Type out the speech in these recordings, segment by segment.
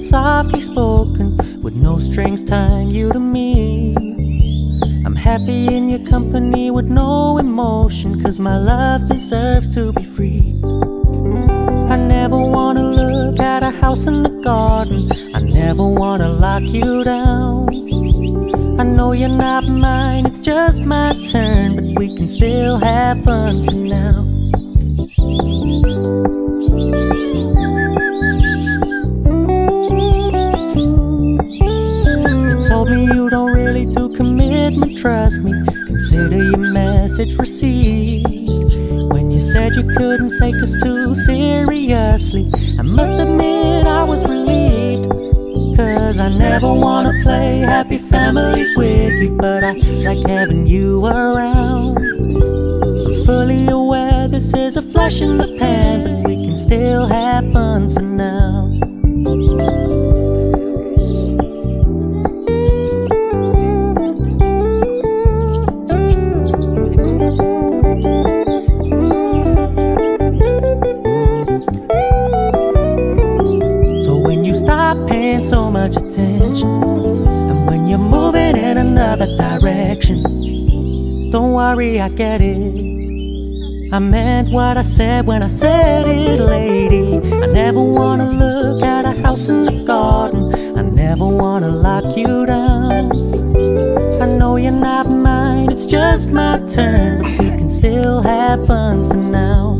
Softly spoken, with no strings tying you to me. I'm happy in your company with no emotion, 'cause my love deserves to be free. I never wanna look at a house in the garden, I never wanna lock you down. I know you're not mine, it's just my turn, but we can still have fun for now. Told me you don't really do commitment, trust me, consider your message received. When you said you couldn't take us too seriously, I must admit I was relieved. 'cause I never wanna play happy families with you, but I like having you around. I'm fully aware this is a flash in the pan, but we can still have fun for now. Paying so much attention, and when you're moving in another direction, don't worry, I get it. I meant what I said when I said it, lady. I never wanna look at a house in the garden. I never wanna lock you down. I know you're not mine, it's just my turn, but we can still have fun for now.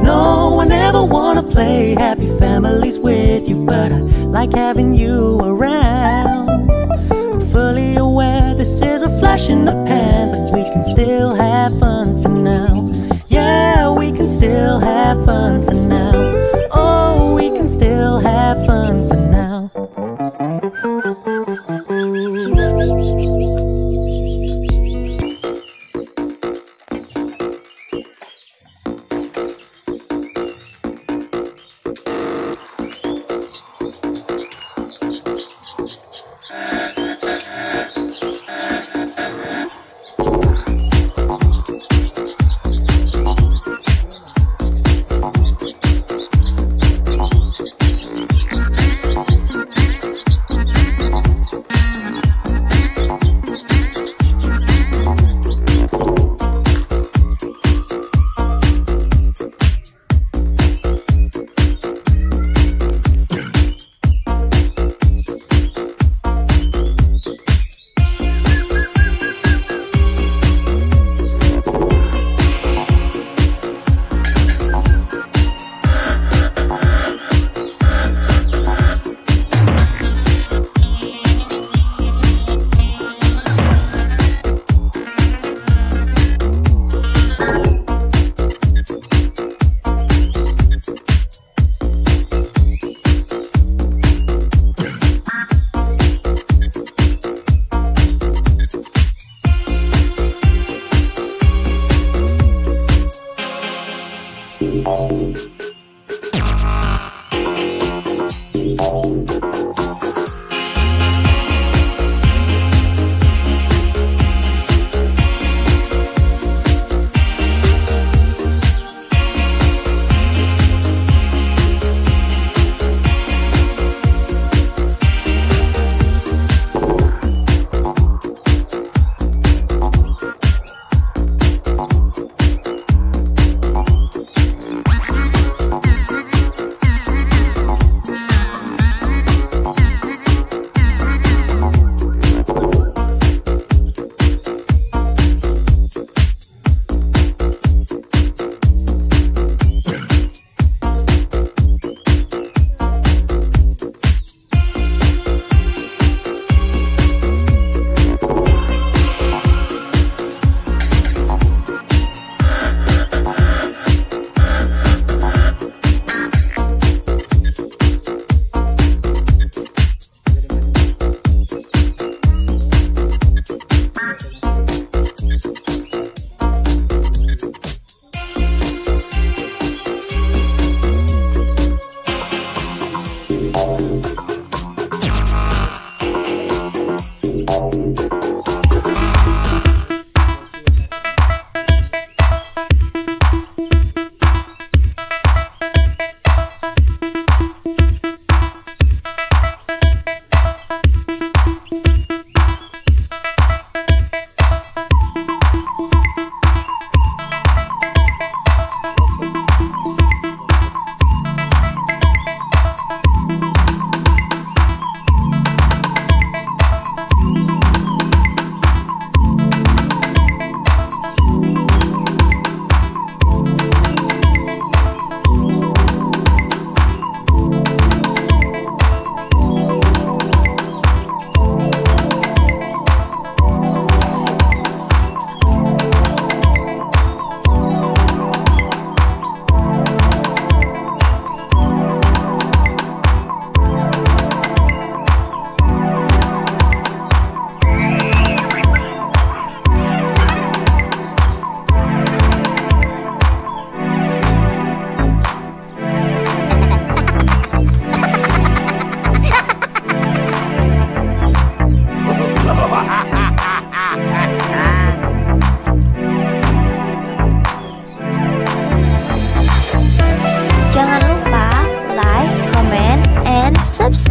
No, I never wanna play happy families with you, but I like having you around. I'm fully aware this is a flash in the pan, but we can still have fun for now. Yeah, we can still have fun for now. Oh, we can still have fun for now.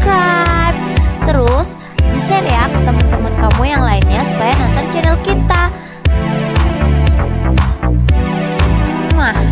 subscribe. Terus di-share ya ke teman-teman kamu yang lainnya supaya nonton channel kita. Mwah.